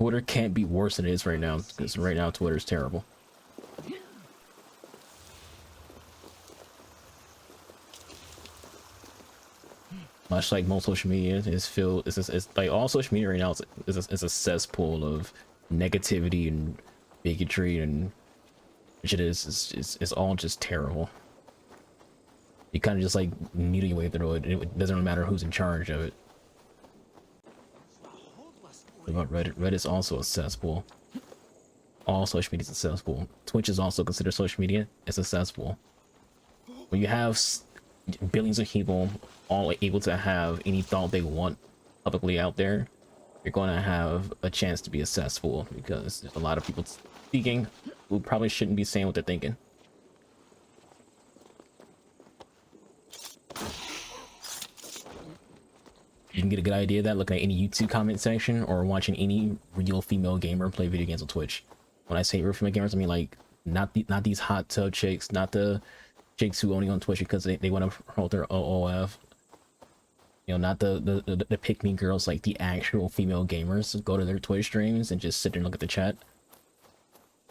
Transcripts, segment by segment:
Twitter can't be worse than it is right now, because right now Twitter is terrible. Much like most social media is filled, it's like all social media right now is a cesspool of negativity and bigotry, and which it is. It's all just terrible. You kind of just like needle your way through it. It doesn't matter who's in charge of it. What about Reddit? Reddit's also a cesspool. All social media is a cesspool. Twitch is also considered social media. It's a cesspool. When you have billions of people all able to have any thought they want publicly out there, you're going to have a chance to be a cesspool, because there's a lot of people speaking who probably shouldn't be saying what they're thinking. You can get a good idea of that looking at any YouTube comment section or watching any real female gamer play video games on Twitch. When I say real female gamers, I mean like not these hot tub chicks, not the chicks who only on Twitch because they want to hold their OOF. You know, not the pick me girls, like the actual female gamers go to their Twitch streams and just sit there and look at the chat.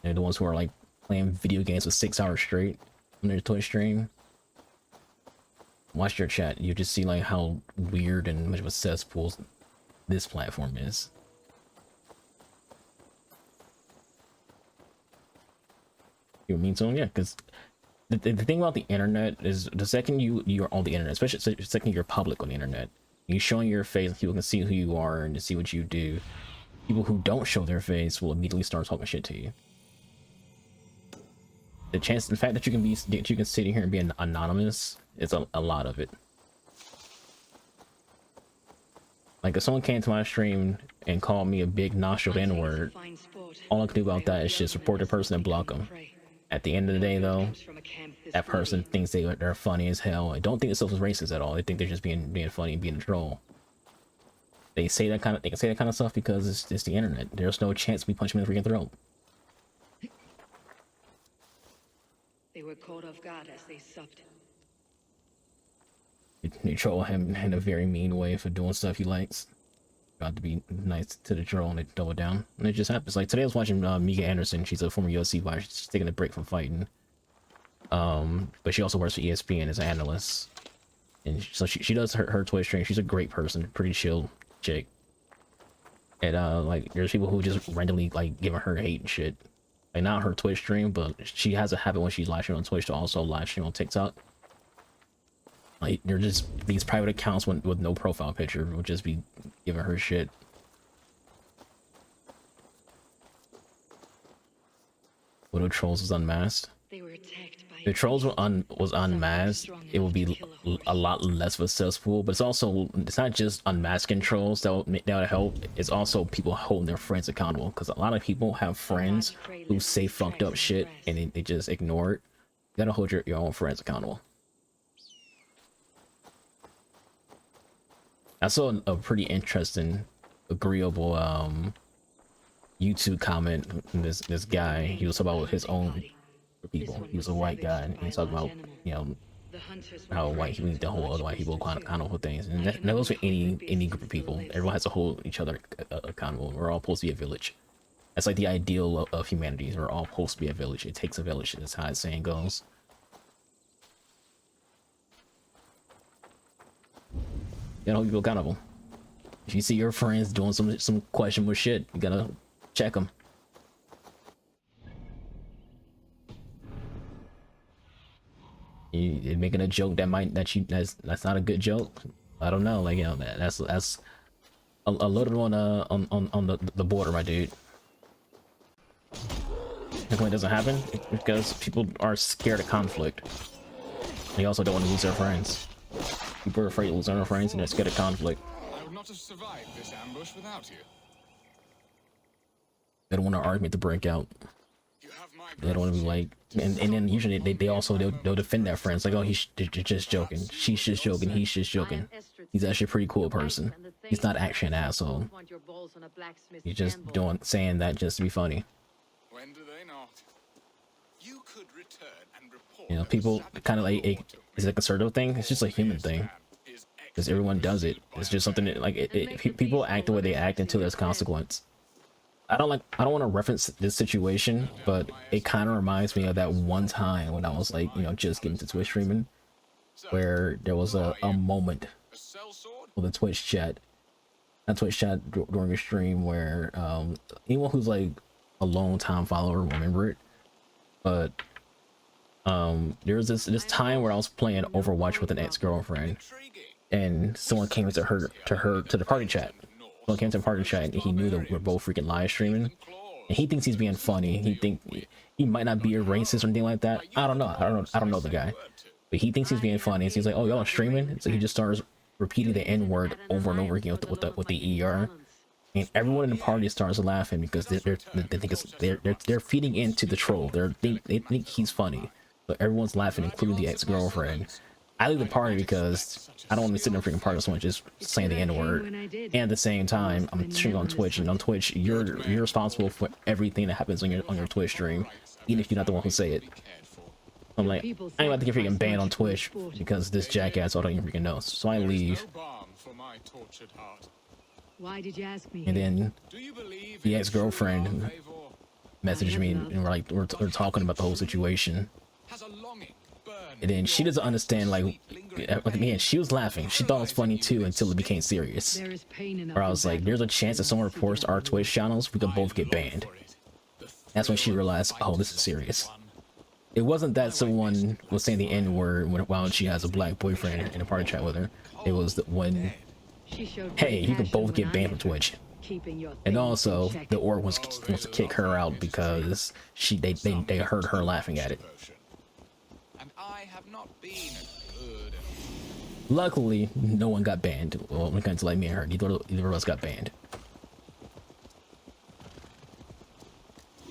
They're the ones who are like playing video games for 6 hours straight on their Twitch stream. Watch your chat, you just see like how weird and much of a cesspool this platform is. You mean so? Yeah, because the thing about the internet is the second you're on the internet, especially the second you're public on the internet, you're showing your face, people can see who you are and to see what you do. People who don't show their face will immediately start talking shit to you. The fact that you can sit here and be anonymous is a lot of it. Like if someone came to my stream and called me a big nostril N-word, all I can do about that is just report the person and block them. At the end of the day though, that person thinks they're funny as hell. I don't think themselves as racist at all. They think they're just being funny and being a troll. They can say that kind of stuff because it's the internet. There's no chance we punch them in the freaking throat. They were caught off guard as they supped. You troll him in a very mean way for doing stuff he likes. Got to be nice to the troll and they double down. And it just happens. Like today I was watching Mika Anderson. She's a former UFC fighter. She's taking a break from fighting. But she also works for ESPN as an analyst. And so she does her Twitch stream. She's a great person, pretty chill chick. And like there's people who just randomly like giving her hate and shit. Like not her Twitch stream, but she has a habit when she's live streaming on Twitch to also live stream on TikTok. Like they're just these private accounts with no profile picture will just be giving her shit. What if Trolls was unmasked? They were attacked by If Trolls was unmasked, it would be a lot less of a cesspool. But it's not just unmasking trolls that would help. It's also people holding their friends accountable, because a lot of people have friends who say fucked up shit and they just ignore it. You gotta hold your own friends accountable. I saw a pretty interesting, agreeable YouTube comment from this guy. He was talking about his own people. He was a white guy, and he's talking about, you know, how white people need to hold other white people accountable for things, and that goes for any group of people. Everyone has to hold each other accountable. We're all supposed to be a village. That's like the ideal of humanity. We're all supposed to be a village. It takes a village. That's how the saying goes. You gotta hold people accountable. If you see your friends doing some questionable shit, you gotta check them. You're making a joke that's not a good joke. I don't know, like, you know, that's a little on the border, my dude. How come it doesn't happen? Because people are scared of conflict. They also don't want to lose their friends. People are afraid to lose their friends and they're scared of conflict. I would not have survived this ambush without you. They don't want an argument to break out. They don't want to be like, and then usually they'll defend their friends, like, oh, he's just joking, she's just joking, he's just joking. He's actually a pretty cool person. He's not actually an asshole. He's just saying that just to be funny. When do they not? You could return and report. You know, people kind of like it's a conservative thing. It's just a human thing, because everyone does it. It's just something that, like, people act the way they act until there's consequence. I don't want to reference this situation, but it kind of reminds me of that one time when I was like, you know, just getting to Twitch streaming, where there was a moment A sellsword? on the Twitch chat, during a stream where anyone who's like a long time follower will remember it, but there was this time where I was playing Overwatch with an ex-girlfriend, Intriguing. and someone came to the party chat. Someone came to the party chat, and he knew that we're both freaking live streaming, and he thinks he's being funny. He might not be a racist or anything like that. I don't know the guy, but he thinks he's being funny. So he's like, "Oh, y'all are streaming?" So he just starts repeating the N word over and over again with the ER, and everyone in the party starts laughing because they think they're feeding into the troll. They think he's funny, so everyone's laughing, including the ex-girlfriend. I leave the party because I don't want to sit in a freaking party with someone just saying the N word. And at the same time, I'm streaming on Twitch, and on Twitch, you're responsible for everything that happens on your Twitch stream, even if you're not the one who say it. I'm like, I ain't about to get freaking banned on Twitch because this jackass all don't even freaking know. So I leave, No balm for my tortured heart. Why did you ask me? and then Do you believe the in ex-girlfriend true love, Eivor? messaged me, and we're talking about the whole situation. Has a longing burn And then she doesn't understand, like again, she was laughing. She thought it was funny too until it became serious. There is pain enough. Where I was like, there's a chance that someone reports our Twitch channels, we could both get banned. That's when she realized, oh, this is serious. It wasn't that someone was saying the N-word while she has a black boyfriend in a party chat with her. It was when, She showed hey, you could passion both get when banned I from Twitch. keeping your And things also, in check. the org wants to kick her out because they heard her laughing at it. And I have not been a good. Luckily, no one got banned. Well, when it comes to like me and her, neither of us got banned.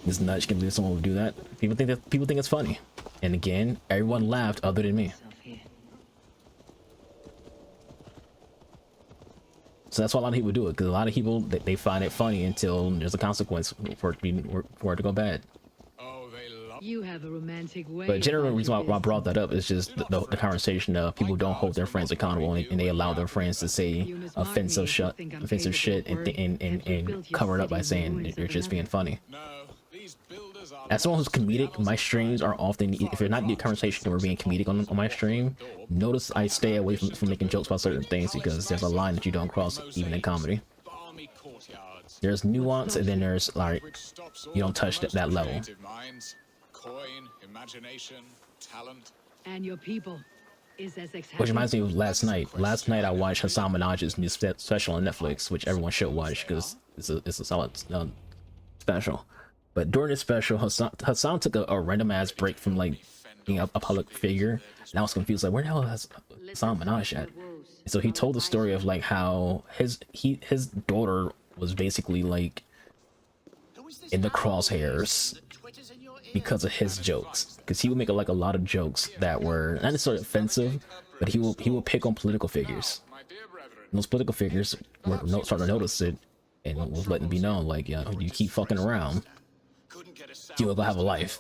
It's nuts. Can believe someone would do that. People think it's funny, and again, everyone laughed other than me. Myself here. So that's why a lot of people do it, because a lot of people they find it funny until there's a consequence for it to go bad. Oh, they love. You have a romantic way. But generally, the about reason your why I brought business. that up is just the conversation of people don't hold their friends accountable, and they allow their friends to say offensive shit and cover it up by saying they're just being funny. No, these builders are. As someone who's comedic, my streams are often, if you're not in the conversation or being comedic on my stream, notice I stay away from making jokes about certain things because there's a line that you don't cross even in comedy. Balmy courtyards, There's nuance, and then there's like, which stops you all don't touch the most that level. creative minds. Coin, imagination, talent. And your people is as exciting. which reminds me of last night. Last night I watched Hassan Minaj's new special on Netflix, which everyone should watch because it's a solid special. But during this special, Hassan took a random ass break from like being a public figure, and I was confused, like, where the hell is Hassan Minaj at? And so he told the story of like how his daughter was basically like in the crosshairs because of his jokes, because he would make like a lot of jokes that were not necessarily offensive, but he will pick on political figures. My dear brethren, And those political figures were starting to notice it and was letting it be known, like, yeah, you keep fucking around, you will have a life.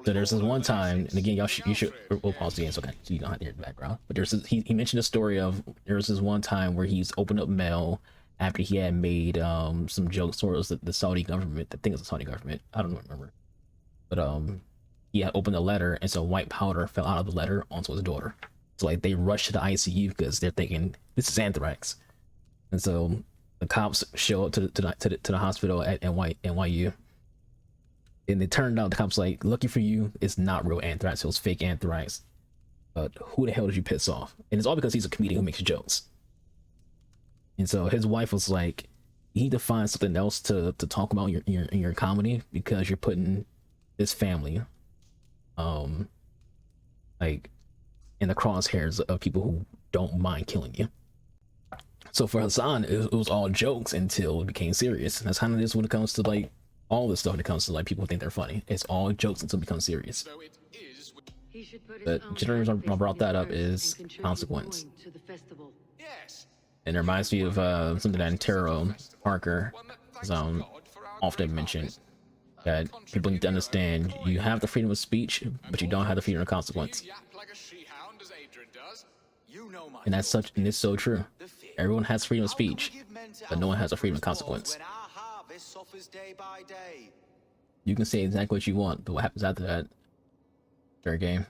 So there's this one time, and again, you should we'll pause the game so you don't have to hear the background. But he mentioned a story of there was this one time where he's opened up mail after he had made some jokes towards the Saudi government. I think it's the Saudi government. I don't remember. But he had opened a letter, and so white powder fell out of the letter onto his daughter. So like they rushed to the ICU because they're thinking this is anthrax. And so the cops show up to the hospital at NYU. And it turned out the cops like, lucky for you, it's not real anthrax, it was fake anthrax. But who the hell did you piss off? And it's all because he's a comedian who makes jokes. And so his wife was like, you need to find something else to talk about in your comedy, because you're putting this family like in the crosshairs of people who don't mind killing you. So for Hassan, it was all jokes until it became serious. And that's kind of this when it comes to like all this stuff, when it comes to like people who think they're funny. It's all jokes until it becomes serious. so it is. He should put his But own generally, reason I happiness brought that up first is and contribute consequence. coin to the festival. Yes. And it reminds me of something that Taro Parker One that is thanks God for our often great mentioned, harvest. that people need to understand you have the freedom of speech, but you don't have the freedom of consequence. You yap like a she-hound, as Adrian does. You know And it's so true. Everyone has freedom of speech, but no one has a freedom of consequence. When our this suffers day by day. You can say exactly what you want, but what happens after that? Fair game.